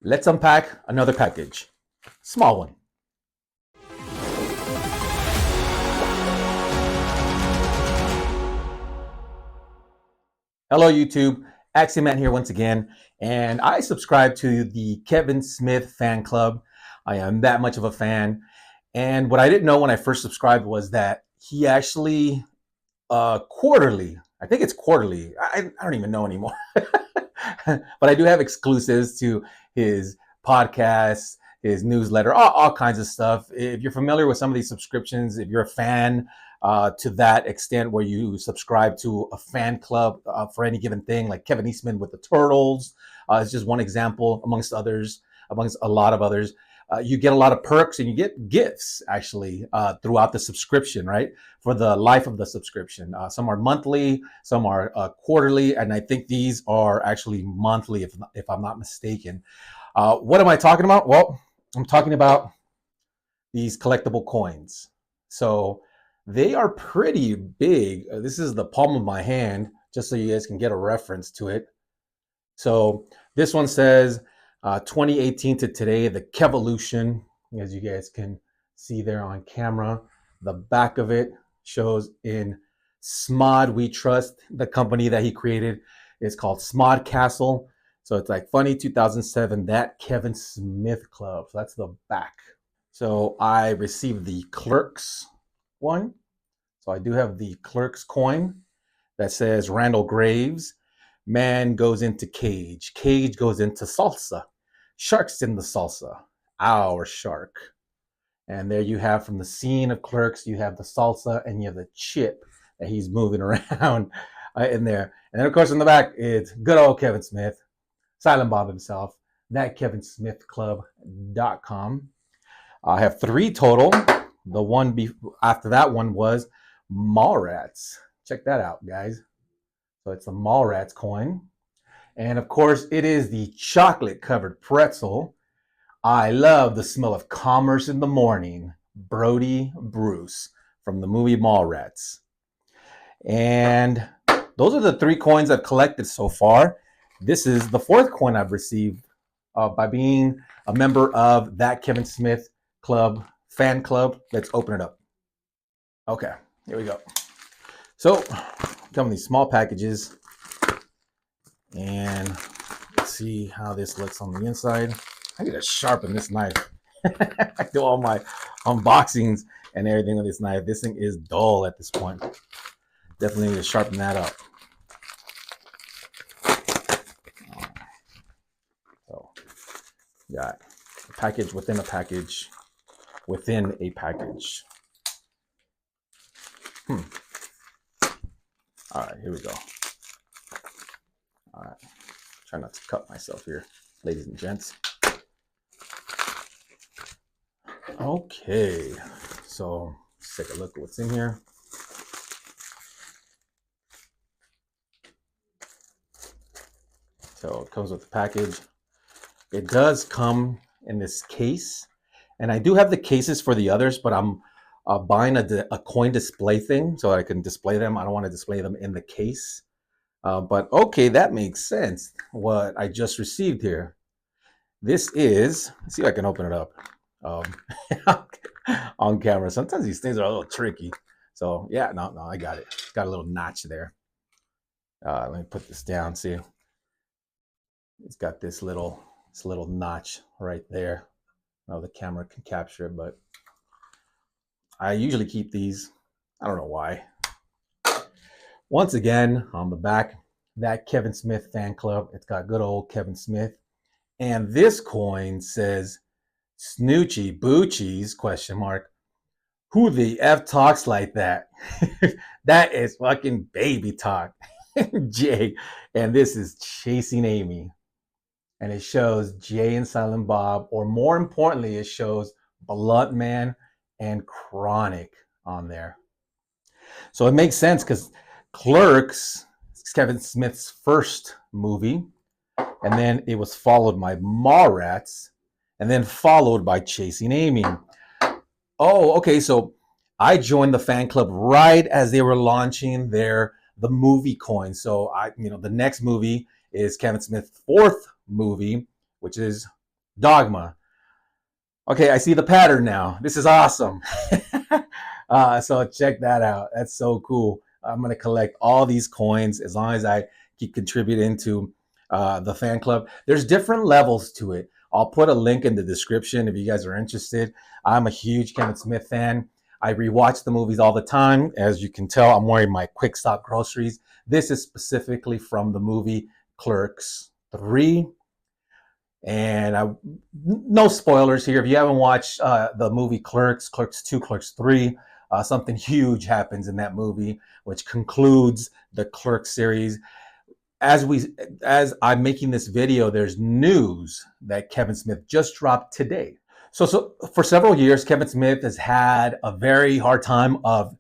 Let's unpack another package. Small one. Hello YouTube, Axiomat here once again, and I subscribe to the Kevin Smith fan club. I am that much of a fan, and what I didn't know when I first subscribed was that he actually quarterly, I think it's quarterly, I don't even know anymore, but I do have exclusives to his podcasts, his newsletter, all kinds of stuff. If you're familiar with some of these subscriptions, if you're a fan to that extent where you subscribe to a fan club for any given thing, like Kevin Eastman with the Turtles, it's just one example amongst others, amongst a lot of others. You get a lot of perks and you get gifts actually throughout the subscription, right? For the life of the subscription. Some are monthly, some are quarterly, and I think these are actually monthly if I'm not mistaken. What am I talking about? Well, I'm talking about these collectible coins. So they are pretty big. This is the palm of my hand, just so you guys can get a reference to it. So this one says 2018 to today, the Kevolution, as you guys can see there on camera. The back of it shows in Smod We Trust, the company that he created. It's called Smod Castle. So it's like funny 2007, that Kevin Smith Club. So that's the back. So I received the Clerks one. So I do have the Clerks coin that says Randall Graves. Man goes into cage. Cage goes into salsa. Shark's in the salsa. Our shark. And there you have, from the scene of Clerks, you have the salsa and you have the chip that he's moving around in there. And then, of course, in the back, it's good old Kevin Smith, Silent Bob himself, thatkevinsmithclub.com. I have 3 total. The one after that one was Mallrats. Check that out, guys. So it's the Mallrats coin. And of course, it is the chocolate covered pretzel. I love the smell of commerce in the morning. Brody Bruce from the movie Mallrats. And those are the 3 coins I've collected so far. This is the 4th coin I've received by being a member of that Kevin Smith Club fan club. Let's open it up. Okay, here we go. So, come in these small packages, and let's see how this looks on the inside. I need to sharpen this knife. I do all my unboxings and everything with this knife. This thing is dull at this point. Definitely need to sharpen that up. So, got a package within a package within a package. All right, here we go. All right, try not to cut myself here, ladies and gents. Okay, so let's take a look at what's in here. So it comes with the package. It does come in this case, and I do have the cases for the others, but I'm buying a coin display thing so I can display them. I don't want to display them in the case. But okay, that makes sense. What I just received here. This is, let's see if I can open it up on camera. Sometimes these things are a little tricky. So yeah, no, I got it. It's got a little notch there. Let me put this down, see. It's got this little notch right there. Now the camera can capture it, but I usually keep these. I don't know why. Once again, on the back, that Kevin Smith fan club. It's got good old Kevin Smith. And this coin says Snootchie, Bootchies, question mark. Who the F talks like that? That is fucking baby talk. Jay. And this is Chasing Amy. And it shows Jay and Silent Bob, or more importantly, it shows Blunt Man and Chronic on there. So it makes sense because Clerks is Kevin Smith's first movie, and then it was followed by Mallrats, and then followed by Chasing Amy. Oh, okay, so I joined the fan club right as they were launching the movie coin. So the next movie is Kevin Smith's 4th movie, which is Dogma. Okay, I see the pattern now. This is awesome. So check that out. That's so cool. I'm gonna collect all these coins as long as I keep contributing to the fan club. There's different levels to it. I'll put a link in the description if you guys are interested. I'm a huge Kevin Smith fan. I rewatch the movies all the time. As you can tell, I'm wearing my Quick Stop groceries. This is specifically from the movie Clerks 3. And no spoilers here. If you haven't watched the movie Clerks, Clerks 2, Clerks 3, something huge happens in that movie, which concludes the Clerks series. As I'm making this video, there's news that Kevin Smith just dropped today. So for several years, Kevin Smith has had a very hard time of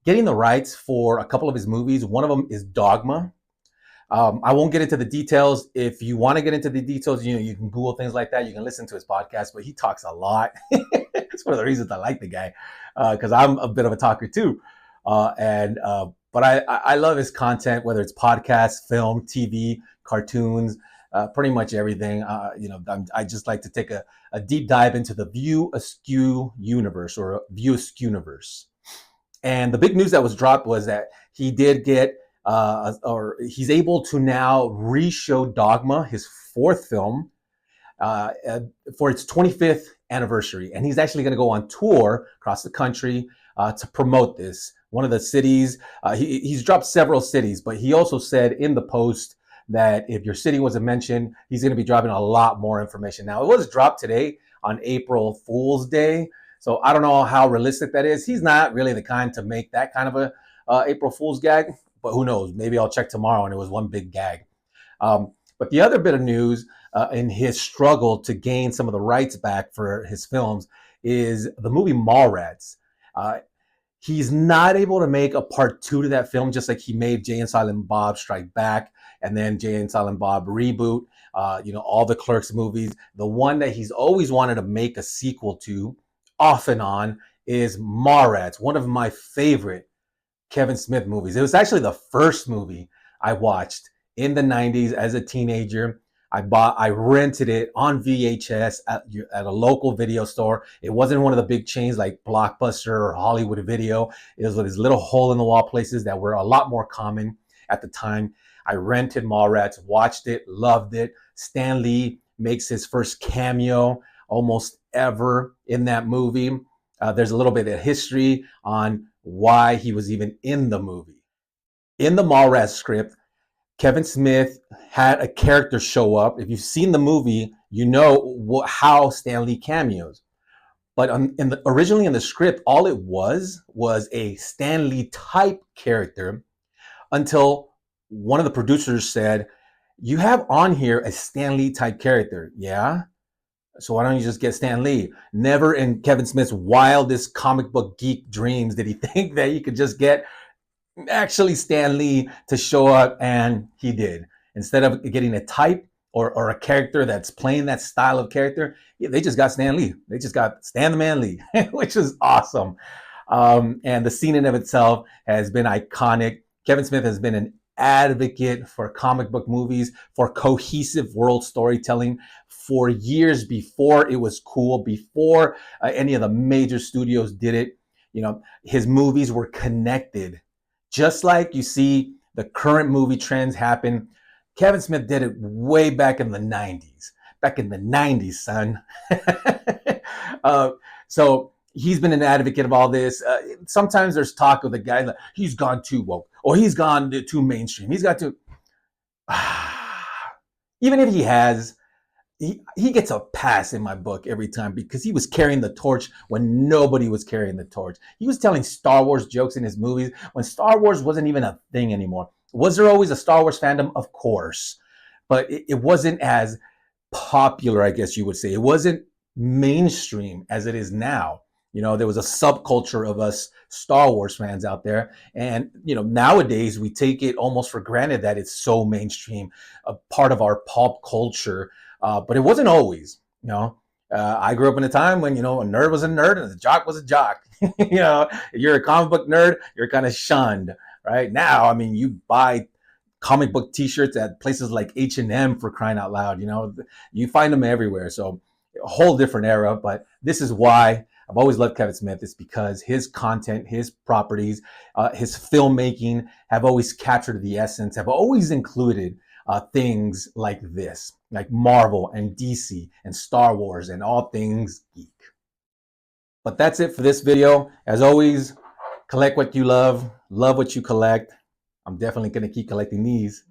getting the rights for a couple of his movies. One of them is Dogma. I won't get into the details. If you want to get into the details, you can Google things like that. You can listen to his podcast, but he talks a lot. It's one of the reasons I like the guy, because I'm a bit of a talker too. But I love his content, whether it's podcast, film, TV, cartoons, pretty much everything. I just like to take a deep dive into the View Askew universe, or View Askew universe. And the big news that was dropped was that he did get or he's able to now re-show Dogma, his fourth film, uh, for its 25th anniversary. And he's actually going to go on tour across the country to promote this. One of the cities, he's dropped several cities, but he also said in the post that if your city wasn't mentioned, he's going to be dropping a lot more information. Now, it was dropped today on April Fool's Day. So I don't know how realistic that is. He's not really the kind to make that kind of a April Fool's gag, but who knows? Maybe I'll check tomorrow and it was one big gag. But the other bit of news in his struggle to gain some of the rights back for his films is the movie Mallrats. Uh, he's not able to make a part two to that film, just like he made Jay and Silent Bob Strike Back and then Jay and Silent Bob Reboot, all the Clerks movies. The one that he's always wanted to make a sequel to, off and on, is Mallrats, one of my favorite Kevin Smith movies. It was actually the first movie I watched in the 90s as a teenager. I rented it on VHS at a local video store. It wasn't one of the big chains like Blockbuster or Hollywood Video. It was these little hole in the wall places that were a lot more common at the time. I rented Mallrats, watched it, loved it. Stan Lee makes his first cameo almost ever in that movie. There's a little bit of history on why he was even in the movie. In the Mallrats script, Kevin Smith had a character show up. If you've seen the movie, you know how Stan Lee cameos. But originally in the script, all it was a Stan Lee type character, until one of the producers said, "You have on here a Stan Lee type character." Yeah. So why don't you just get Stan Lee? Never in Kevin Smith's wildest comic book geek dreams did he think that he could just get actually Stan Lee to show up, and he did. Instead of getting a type or a character that's playing that style of character, they just got Stan Lee. They just got Stan the Man Lee, which is awesome. And the scene in of itself has been iconic. Kevin Smith has been an advocate for comic book movies, for cohesive world storytelling for years before it was cool, before any of the major studios did it. His movies were connected. Just like you see the current movie trends happen, Kevin Smith did it way back in the 90s. Back in the 90s, son. So he's been an advocate of all this. Sometimes there's talk of the guy that he's gone too woke, or he's gone too mainstream. He's got to... Even if he has, he gets a pass in my book every time, because he was carrying the torch when nobody was carrying the torch. He was telling Star Wars jokes in his movies when Star Wars wasn't even a thing anymore. Was there always a Star Wars fandom? Of course. But it wasn't as popular, I guess you would say. It wasn't mainstream as it is now. There was a subculture of us Star Wars fans out there. And, nowadays we take it almost for granted that it's so mainstream, a part of our pop culture. But it wasn't always. I grew up in a time when, a nerd was a nerd and a jock was a jock. If you're a comic book nerd, you're kind of shunned. Right now, I mean, you buy comic book T-shirts at places like H&M, for crying out loud. You find them everywhere. So a whole different era, but this is why I've always loved Kevin Smith. It's because his content, his properties, his filmmaking have always captured the essence, have always included things like this, like Marvel and DC and Star Wars and all things geek. But that's it for this video. As always, collect what you love what you collect. I'm definitely going to keep collecting these.